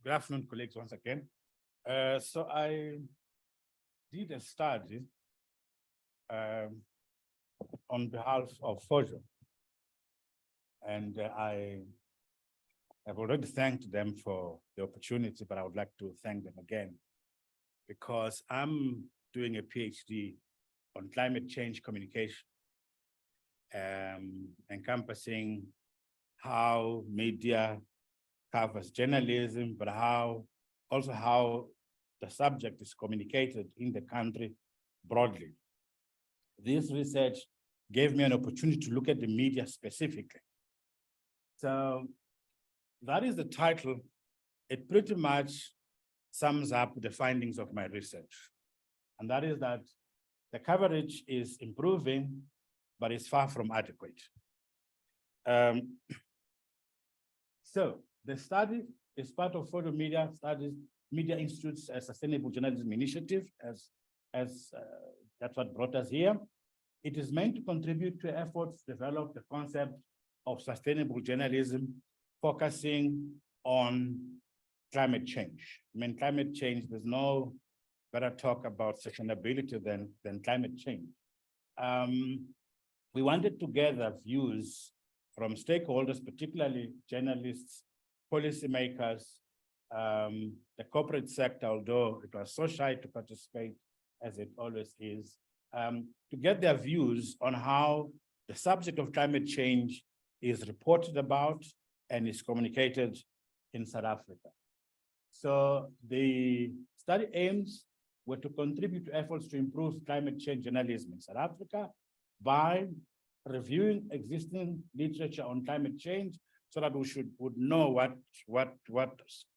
Good afternoon, colleagues, once again. So I did a study um, on behalf of FOJO, and I have already thanked them for the opportunity, but I would like to thank them again because I'm doing a PhD on climate change communication, encompassing how media covers journalism, but also how the subject is communicated in the country broadly. This research gave me an opportunity to look at the media specifically. So that is the title. It pretty much sums up the findings of my research. And that is that the coverage is improving, but it's far from adequate. So the study is part of Photo Media Studies, Media Institute's Sustainable Journalism Initiative, as that's what brought us here. It is meant to contribute to efforts to develop the concept of sustainable journalism, focusing on climate change. I mean, climate change, there's no better talk about sustainability than climate change. We wanted to gather views from stakeholders, particularly journalists, policymakers, the corporate sector, although it was so shy to participate, as it always is, to get their views on how the subject of climate change is reported about and is communicated in South Africa. So the study aims were to contribute to efforts to improve climate change journalism in South Africa by reviewing existing literature on climate change so that we would know what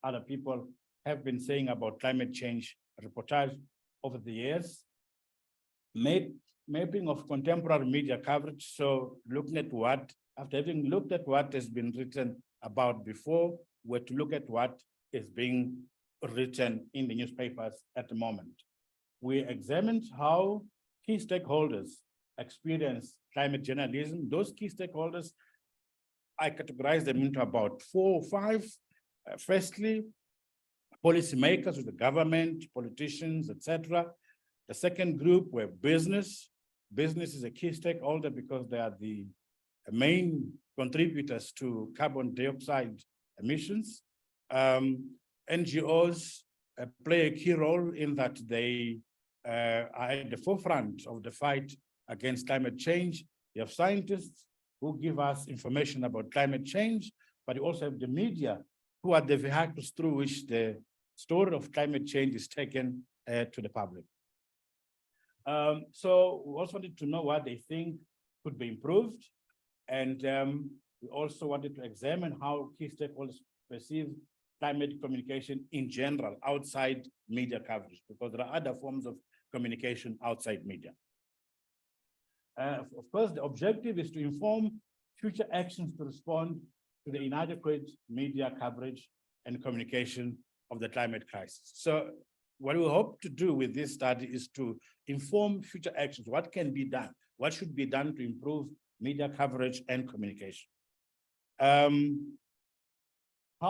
other people have been saying about climate change reportage over the years. Mapping of contemporary media coverage. So looking at after having looked at what has been written about before, we're to look at what is being written in the newspapers at the moment. We examined how key stakeholders experience climate journalism. Those key stakeholders, I categorize them into about 4 or 5. Firstly, policymakers with the government, politicians, etc. The second group were business. Business is a key stakeholder because they are the main contributors to carbon dioxide emissions. NGOs play a key role in that they are at the forefront of the fight against climate change. You have scientists who give us information about climate change, but you also have the media who are the vehicles through which the story of climate change is taken to the public. So we also wanted to know what they think could be improved. And we also wanted to examine how key stakeholders perceive climate communication in general outside media coverage, because there are other forms of communication outside media. Of course, the objective is to inform future actions to respond to the inadequate media coverage and communication of the climate crisis. So what we hope to do with this study is to inform future actions. What can be done? What should be done to improve media coverage and communication? How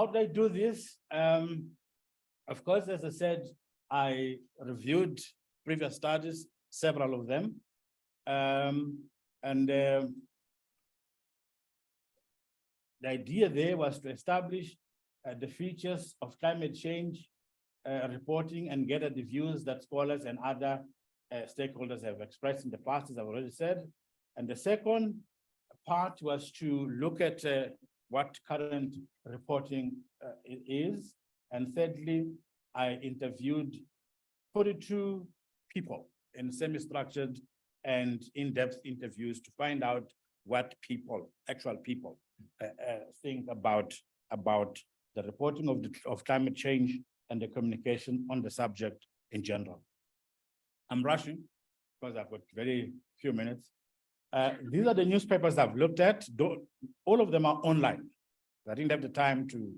did I do this? Of course, as I said, I reviewed previous studies, several of them. The idea there was to establish the features of climate change reporting and gather the views that scholars and other stakeholders have expressed in the past, as I've already said. And the second part was to look at what current reporting is. And thirdly, I interviewed 42 people in semi-structured and in-depth interviews to find out what actual people think about the reporting of climate change and the communication on the subject in general. I'm rushing because I've got very few minutes. These are the newspapers I've looked at. All of them are online. I didn't have the time to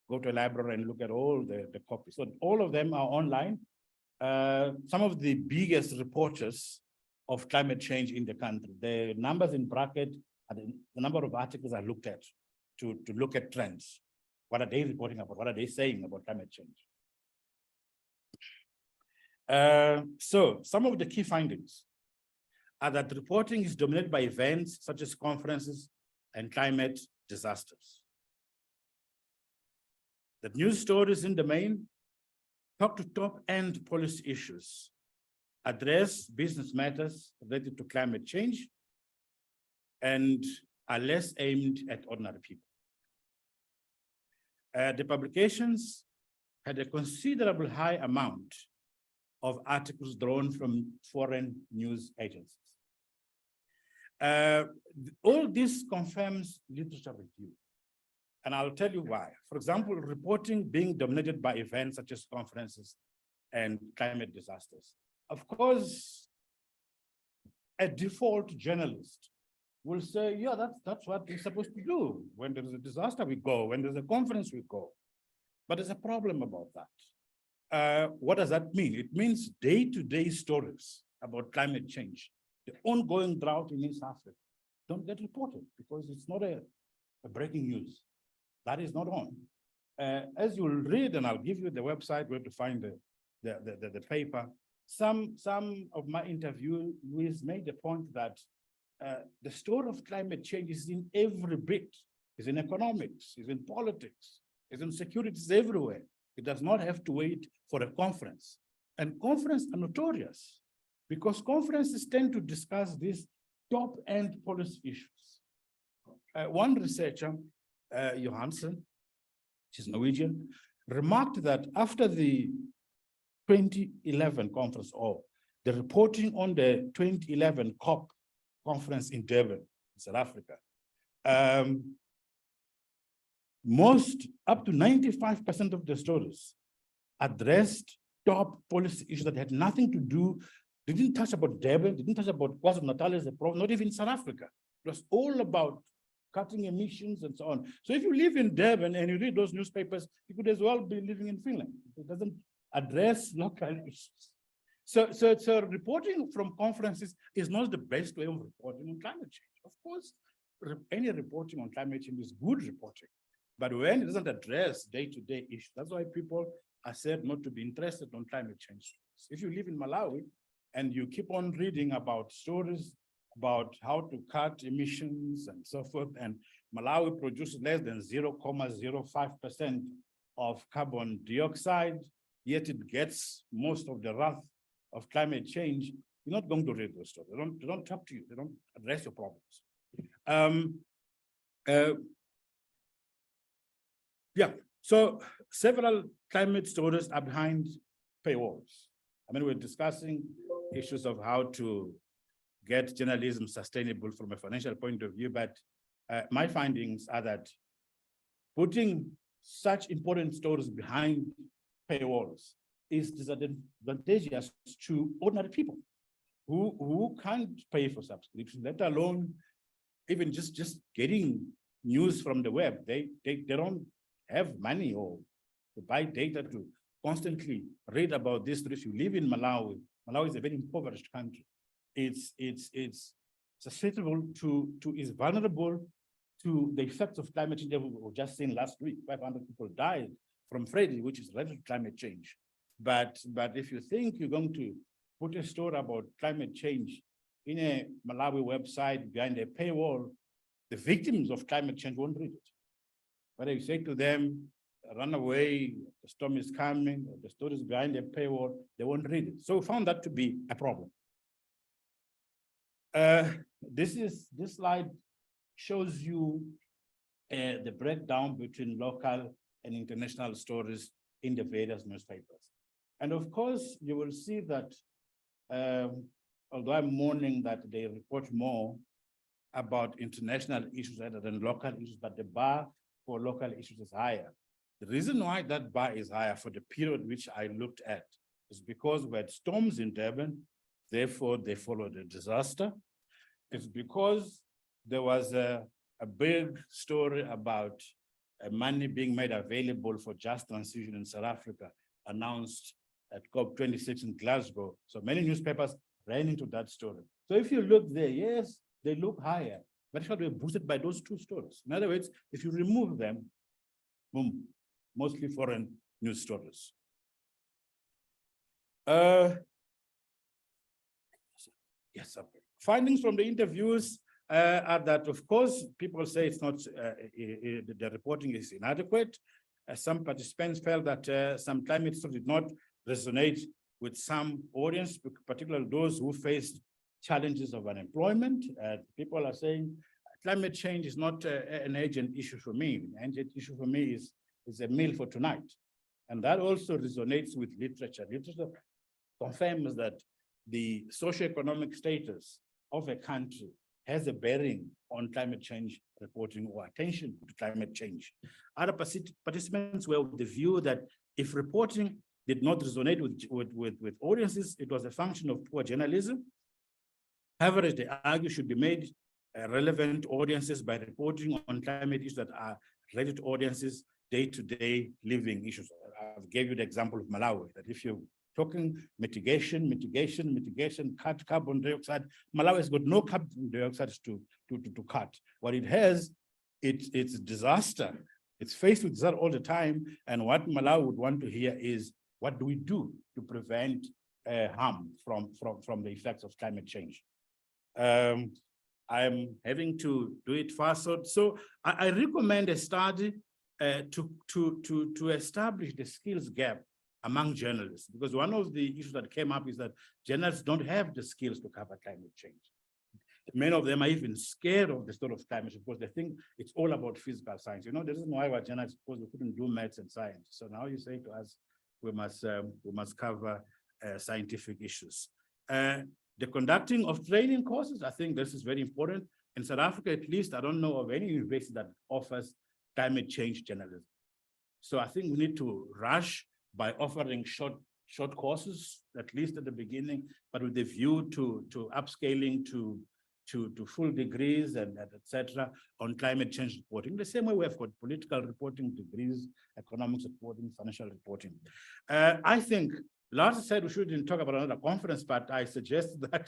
go to a library and look at all the copies. So all of them are online. Some of the biggest reporters of climate change in the country. The numbers in bracket are the number of articles I looked at to look at trends. What are they reporting about? What are they saying about climate change? So some of the key findings are that reporting is dominated by events such as conferences and climate disasters. The news stories in the main talk to top-end policy issues, address business matters related to climate change, and are less aimed at ordinary people. The publications had a considerable high amount of articles drawn from foreign news agencies. All this confirms literature review, and I'll tell you why. For example, reporting being dominated by events such as conferences and climate disasters. Of course, a default journalist will say, yeah, that's what we're supposed to do. When there's a disaster, we go. When there's a conference, we go. But there's a problem about that. What does that mean? It means day-to-day stories about climate change. The ongoing drought in East Africa don't get reported because it's not a breaking news. That is not on. As you'll read, and I'll give you the website where to find the paper, some of my interviewees made the point that the story of climate change is in every bit. It's in economics, it's in politics, it's in security, it's everywhere. It does not have to wait for a conference. And conferences are notorious because conferences tend to discuss these top-end policy issues. One researcher, Johansen, which is Norwegian, remarked that after the 2011 conference, or the reporting on the 2011 COP conference in Durban, South Africa, up to 95% of the stories addressed top policy issues that had nothing to do, they didn't touch about Durban, they didn't touch about KwaZulu-Natal as a problem, not even South Africa. It was all about cutting emissions and so on. So if you live in Durban and you read those newspapers, you could as well be living in Finland. It doesn't address local issues. So reporting from conferences is not the best way of reporting on climate change. Of course, any reporting on climate change is good reporting, but when it doesn't address day-to-day issues, that's why people are said not to be interested on climate change. If you live in Malawi and you keep on reading about stories about how to cut emissions and so forth, and Malawi produces less than 0.05% of carbon dioxide, yet it gets most of the wrath of climate change, you're not going to read those stories. They don't talk to you. They don't address your problems. Yeah, so several climate stories are behind paywalls. I mean, we're discussing issues of how to get journalism sustainable from a financial point of view, but my findings are that putting such important stories behind paywalls is disadvantageous to ordinary people who can't pay for subscription, let alone even just getting news from the web. They don't have money or to buy data to constantly read about this. If you live in Malawi, Malawi is a very impoverished country. It's susceptible is vulnerable to the effects of climate change. We were just saying last week, 500 people died from Freddy, which is related to climate change. But if you think you're going to put a story about climate change in a Malawi website behind a paywall, the victims of climate change won't read it. Whether you say to them, run away, the storm is coming, or the story is behind a paywall, they won't read it. So we found that to be a problem. This slide shows you the breakdown between local and international stories in the various newspapers. And of course, you will see that although I'm mourning that they report more about international issues rather than local issues, but the bar for local issues is higher. The reason why that bar is higher for the period which I looked at is because we had storms in Durban, therefore they followed a disaster. It's because there was a big story about money being made available for just transition in South Africa, announced at COP26 in Glasgow. So many newspapers ran into that story. So if you look there, yes, they look higher, but it should be boosted by those two stories. In other words, if you remove them, mostly foreign news stories. Yes, findings from the interviews are that, of course, people say it's not, the reporting is inadequate. Some participants felt that some climate stories did not resonate with some audience, particularly those who faced challenges of unemployment. People are saying climate change is not an urgent issue for me. An urgent issue for me is a meal for tonight. And that also resonates with literature. Literature confirms that the socioeconomic status of a country has a bearing on climate change reporting or attention to climate change. Other participants were of the view that if reporting did not resonate with audiences, it was a function of poor journalism. However, they argue should be made relevant audiences by reporting on climate issues that are related to audiences' day-to-day living issues. I gave you the example of Malawi, that if you're talking mitigation, cut carbon dioxide, Malawi has got no carbon dioxide to cut. What it has, it's disaster. It's faced with that all the time. And what Malawi would want to hear is, what do we do to prevent harm from the effects of climate change? I'm having to do it fast. So I recommend a study to establish the skills gap among journalists, because one of the issues that came up is that journalists don't have the skills to cover climate change. Many of them are even scared of the story of climate change because they think it's all about physical science. You know, the reason why we're journalists, because we couldn't do maths and science. So now you say to us, we must cover scientific issues. The conducting of training courses, I think this is very important. In South Africa, at least, I don't know of any university that offers climate change journalism. So I think we need to rush by offering short courses, at least at the beginning, but with the view to upscaling to full degrees and et cetera on climate change reporting. The same way we have got political reporting degrees, economics reporting, financial reporting. I think Lars said we shouldn't talk about another conference, but I suggest that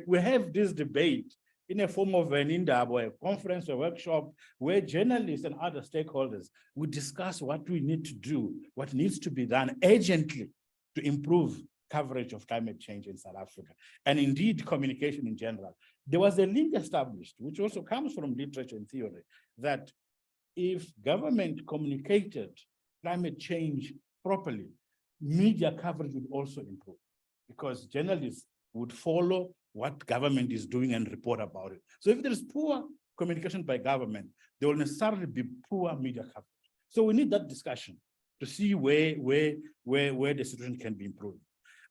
we have this debate in a form of an indab or a conference or workshop where journalists and other stakeholders would discuss what we need to do, what needs to be done urgently to improve coverage of climate change in South Africa, and indeed communication in general. There was a link established, which also comes from literature and theory, that if government communicated climate change properly, media coverage would also improve, because journalists would follow what government is doing and report about it. So if there is poor communication by government, there will necessarily be poor media coverage. So we need that discussion to see where the situation can be improved.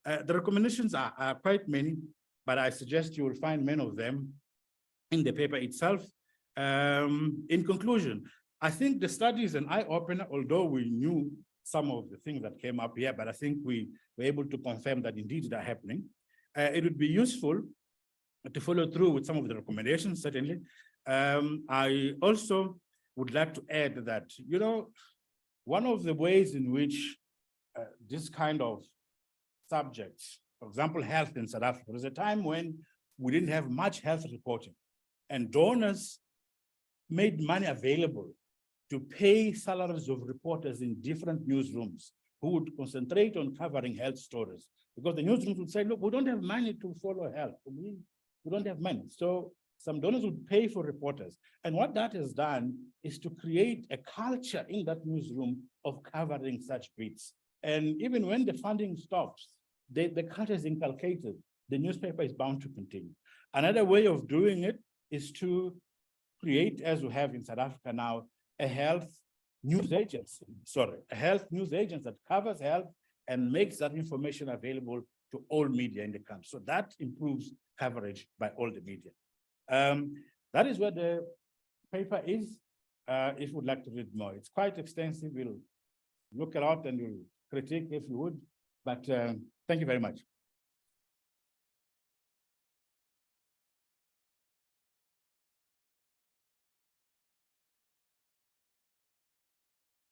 The recommendations are quite many, but I suggest you will find many of them in the paper itself. In conclusion, I think the study is an eye-opener, although we knew some of the things that came up here, but I think we were able to confirm that indeed they're happening. It would be useful to follow through with some of the recommendations, certainly. I also would like to add that, you know, one of the ways in which this kind of subjects, for example, health in South Africa, there was a time when we didn't have much health reporting, and donors made money available to pay salaries of reporters in different newsrooms who would concentrate on covering health stories, because the newsrooms would say, look, we don't have money to follow health. We don't have money. So some donors would pay for reporters. And what that has done is to create a culture in that newsroom of covering such beats. And even when the funding stops, the culture is inculcated. The newspaper is bound to continue. Another way of doing it is to create, as we have in South Africa now, a health news agency, a health news agency that covers health and makes that information available to all media in the country. So that improves coverage by all the media. That is where the paper is. If you would like to read more, it's quite extensive. We'll look it out and we'll critique if you would, but thank you very much.